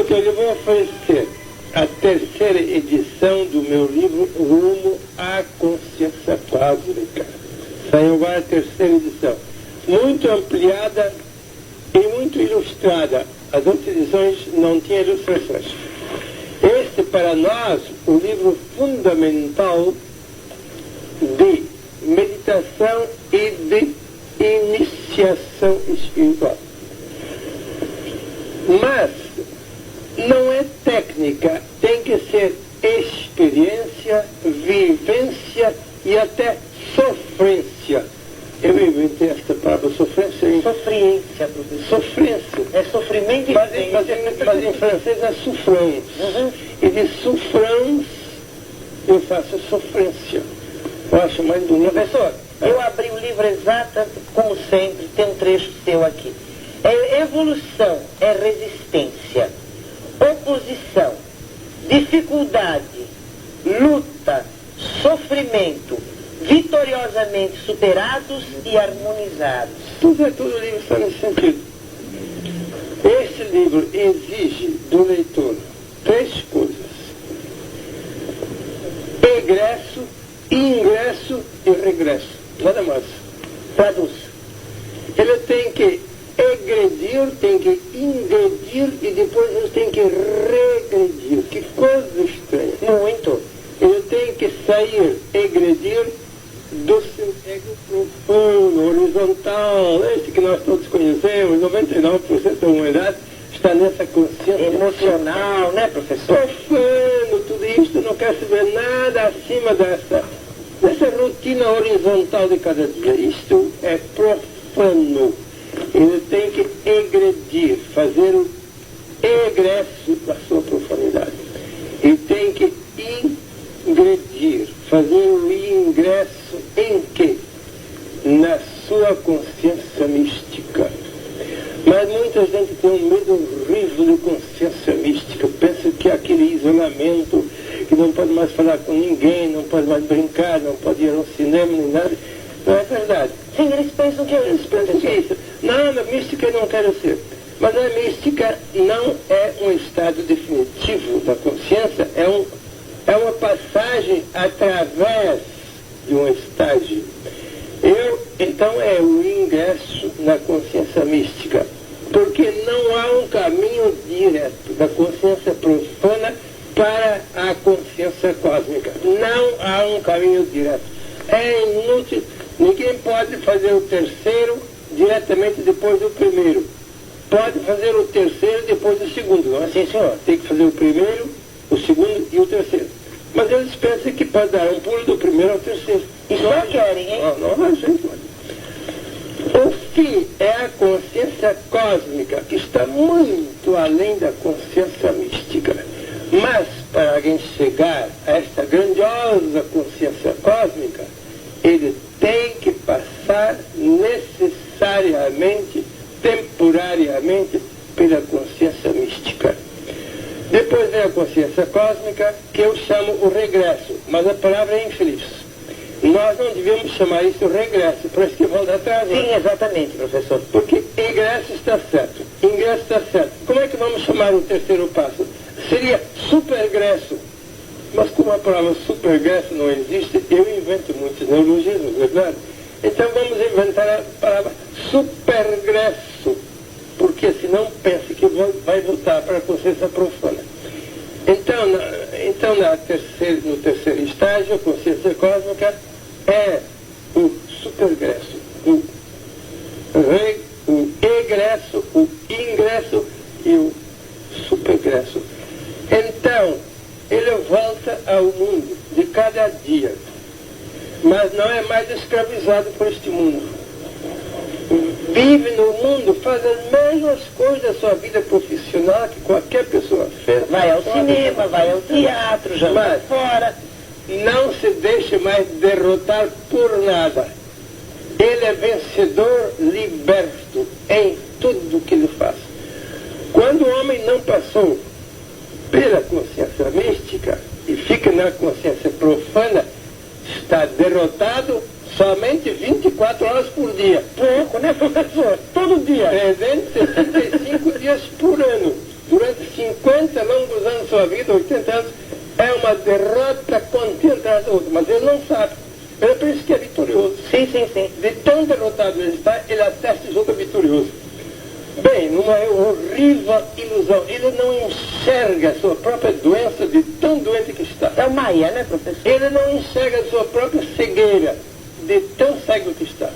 Doutor, eu vou oferecer a terceira edição do meu livro Rumo à Consciência Cósmica. Saiu agora a terceira edição. Muito ampliada e muito ilustrada. As outras edições não tinham ilustrações. Este, para nós, o livro fundamental de meditação e de iniciação espiritual. Mas não é técnica, tem que ser experiência, vivência e até sofrência. Eu inventei esta palavra, sofrência. Sofrência, professor. Sofrência. É sofrimento e Mas em francês é souffrance. E de souffrance eu faço sofrência. Eu acho mais bonito. Professor, eu abri o livro exato, como sempre, tem um trecho seu aqui. É evolução, é resistência, oposição, dificuldade, luta, sofrimento, vitoriosamente superados e harmonizados. Tudo o livro está nesse sentido. Este livro exige do leitor três coisas: egresso, ingresso e regresso. Nada mais. Traduz. Ele tem que egredir, tem que ingredir e depois ele tem que regredir. Que coisa estranha. Muito. Ele tem que sair, egredir do seu ego profundo, horizontal, este que nós todos conhecemos. 99% da humanidade está nessa consciência Emocional, né, professor? profano. Tudo isto não quer saber nada acima dessa rotina horizontal de cada dia. Isto é profano. Ele tem que egredir, fazer o egresso da sua profanidade. Ele tem que ingredir, fazer o ingresso em quê? Na sua consciência mística. Mas muita gente tem um medo horrível de consciência mística. Pensa que é aquele isolamento, que não pode mais falar com ninguém, não pode mais brincar, não pode ir ao cinema, nem nada. Não é verdade. Sim, eles pensam que é isso. Eles pensam que é isso. Não, na mística eu não quero ser. Mas a mística não é um estado definitivo da consciência, é uma passagem através de um estágio. Então é o ingresso na consciência mística. Porque não há um caminho direto da consciência profana para a consciência cósmica. Não há um caminho direto. É inútil. Ninguém pode fazer o terceiro diretamente depois do primeiro. Pode fazer o terceiro depois do segundo, não é assim, senhor? Tem que fazer o primeiro, o segundo e o terceiro. Mas eles pensam que pode dar um pulo do primeiro ao terceiro. E só querem, hein? Não, gente. O fim é a consciência cósmica, que está muito além da consciência mística. Mas, para alguém chegar a esta grandiosa consciência cósmica, ele tem que passar necessariamente, temporariamente, pela consciência mística. Depois vem a consciência cósmica, que eu chamo o regresso, mas a palavra é infeliz. Nós não devemos chamar isso regresso, parece que volta atrás. Sim, exatamente, professor. Porque egresso está certo, ingresso está certo. Como é que vamos chamar o terceiro passo? Seria supergresso. Mas como a palavra supergresso não existe, eu invento muitos neologismos, verdade? Então vamos inventar a palavra supergresso, porque senão pense que vai voltar para a consciência profana. Então no terceiro estágio, a consciência cósmica é o supergresso, o egresso, o ingresso e o supergresso. Então, ele volta ao mundo de cada dia, mas não é mais escravizado por este mundo. Vive no mundo, faz as mesmas coisas da sua vida profissional que qualquer pessoa fez. Vai ao cinema, vai ao teatro, já vai fora. Não se deixe mais derrotar por nada. Ele é vencedor liberto em tudo que ele faz. Quando o homem não passou pela consciência mística e fica na consciência profana, está derrotado somente 24 horas por dia. Pouco, né, professor? Todo dia. 365 dias por ano. Durante 50 longos anos da sua vida, 80 anos, é uma derrota contínua atrás da outra, mas ele não sabe. É por isso que é vitorioso. Sim, sim, sim. De tão derrotado ele está, ele até se julga vitorioso. Bem, numa horrível ilusão, ele não enxerga a sua própria doença de tão doente que está. É o Maia, né, professor? Ele não enxerga a sua própria cegueira de tão cego que está.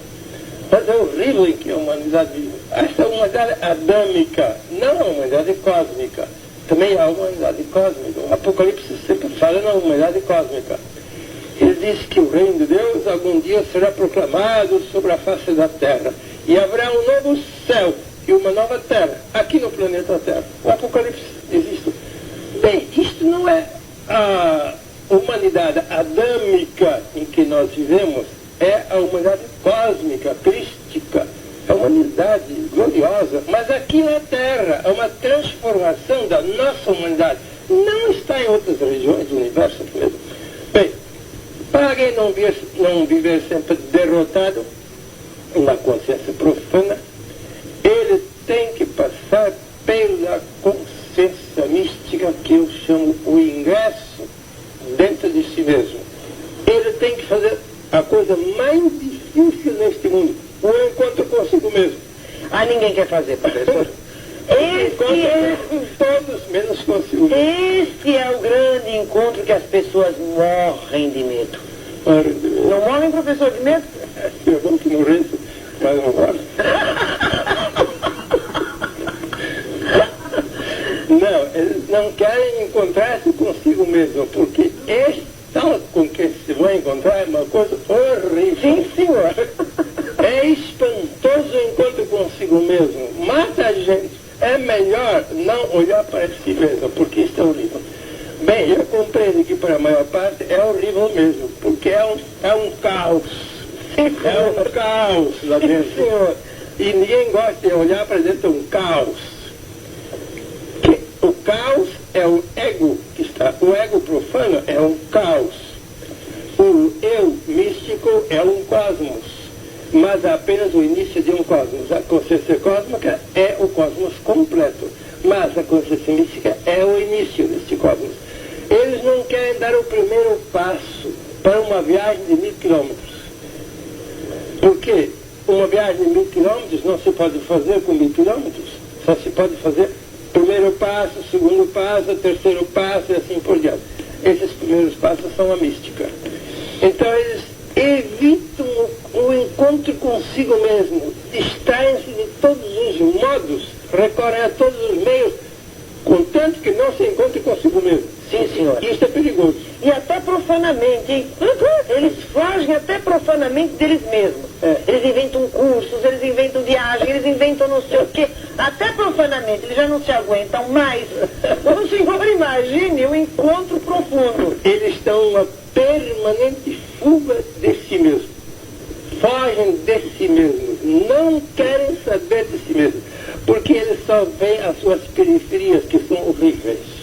Mas é horrível em que a humanidade vive. Esta é a humanidade adâmica, não a humanidade cósmica. Também há a humanidade cósmica. O Apocalipse sempre fala na humanidade cósmica. Ele diz que o reino de Deus algum dia será proclamado sobre a face da terra. E haverá um novo céu e uma nova terra, aqui no planeta Terra. O Apocalipse existe. Bem, isto não é a humanidade adâmica em que nós vivemos, é a humanidade cósmica, crística, a humanidade gloriosa. Mas aqui na Terra, é uma transformação da nossa humanidade. Não está em outras regiões do universo mesmo. Bem, para quem não viver sempre derrotado, uma consciência profana, ele tem que passar pela consciência mística que eu chamo o ingresso dentro de si mesmo. Ele tem que fazer a coisa mais difícil neste mundo, o encontro consigo mesmo. Ah, ninguém quer fazer, professor. Todos menos consigo mesmo. Este é o grande encontro que as pessoas morrem de medo. Não morrem, professor, de medo? É bom que morresse, mas não morre. Não, eles não querem encontrar-se consigo mesmo, porque esta com que se vão encontrar é uma coisa horrível. Sim, senhor. É espantoso o encontro consigo mesmo. Mata a gente. É melhor não olhar para si mesmo, porque isso é horrível. Bem, eu compreendo que para a maior parte é horrível mesmo, porque é um caos. É um caos lá dentro. Senhor. E ninguém gosta de olhar para dentro de um caos. O caos é o ego que está. O ego profano é um caos. O eu místico é um cosmos, mas é apenas o início de um cosmos. A consciência cósmica é o cosmos completo, mas a consciência mística é o início deste cosmos. Eles não querem dar o primeiro passo para uma viagem de 1000 quilômetros. Por quê? Uma viagem de 1000 quilômetros não se pode fazer com 1000 quilômetros. Só se pode fazer primeiro passo, segundo passo, terceiro passo e assim por diante. Esses primeiros passos são a mística. Então eles evitam o encontro consigo mesmo, distraem-se de todos os modos, recorrem a todos os meios, contanto que não se encontre consigo mesmo. Sim, senhor. Isso é perigoso. E até profanamente, hein? Eles fogem até profanamente deles mesmos. Eles inventam cursos, eles inventam viagem, eles inventam não sei o quê. Até profanamente, eles já não se aguentam mais. O senhor imagine o encontro profundo. Eles estão uma permanente fuga de si mesmo. Fogem de si mesmo. Não querem saber de si mesmo. Porque eles só veem as suas periferias, que são horríveis.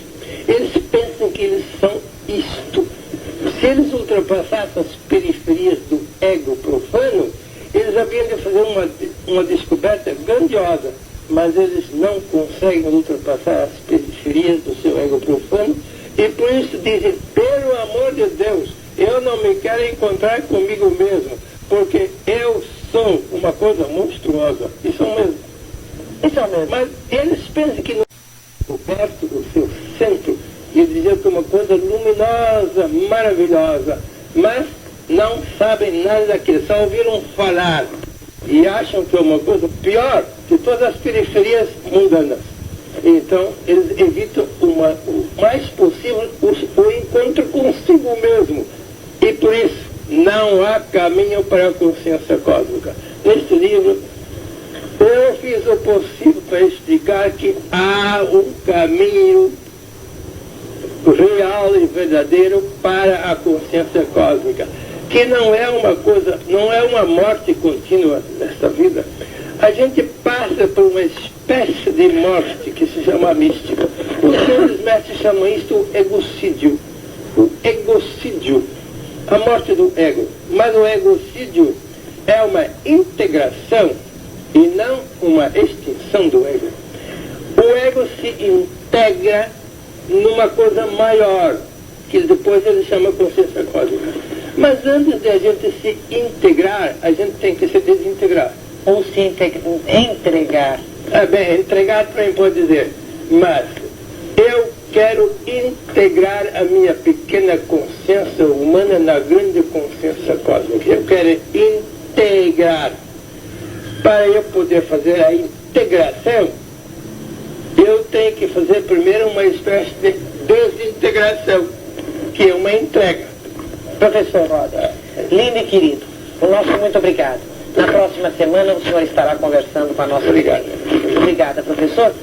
Eles pensam que eles são isto. Se eles ultrapassassem as periferias do ego profano, eles haviam de fazer uma descoberta grandiosa, mas eles não conseguem ultrapassar as periferias do seu ego profano, e por isso dizem, pelo amor de Deus, eu não me quero encontrar comigo mesmo, porque eu sou uma coisa monstruosa. Isso é mesmo. Isso é mesmo. Mas eles pensam que perto do seu centro, e dizer que é uma coisa luminosa, maravilhosa, mas não sabem nada daquilo, só ouviram falar e acham que é uma coisa pior que todas as periferias mundanas. Então, eles evitam o mais possível o encontro consigo mesmo. E por isso, não há caminho para a consciência cósmica. Neste livro, eu fiz o possível para explicar que há um caminho real e verdadeiro para a consciência cósmica, que não é uma coisa, não é uma morte contínua nesta vida. A gente passa por uma espécie de morte que se chama mística. Os senhores mestres chamam isto o egocídio. O egocídio, a morte do ego. Mas o egocídio é uma integração e não uma extinção do ego. O ego se integra numa coisa maior, que depois ele chama consciência cósmica. Mas antes de a gente se integrar, a gente tem que se desintegrar. Ou se entregar. Bem, entregar também pode dizer, mas eu quero integrar a minha pequena consciência humana na grande consciência cósmica. Eu quero integrar. Para eu poder fazer a integração, eu tenho que fazer primeiro uma espécie de desintegração, que é uma entrega. Professor Roder, lindo e querido, o nosso muito obrigado. Na próxima semana o senhor estará conversando com a nossa... Obrigado. Obrigada, professor.